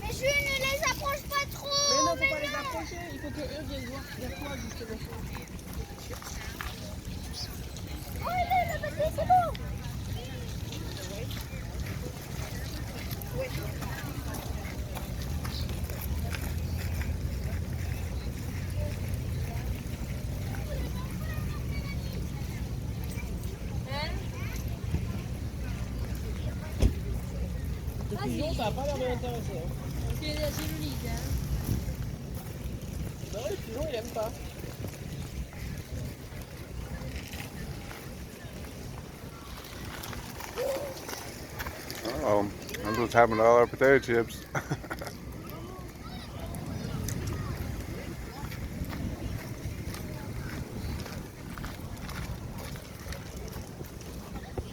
Mais je ne les approche pas trop. Mais non, faut pas les approcher. Il faut que eux viennent voir vers toi, justement. Oh, là, vas-y, c'est bon. Le pigeon, ça n'a pas l'air de l'intéresser. Hein. C'est joli, hein. Non, le pigeon, il aime pas. I'm just having all our potato chips.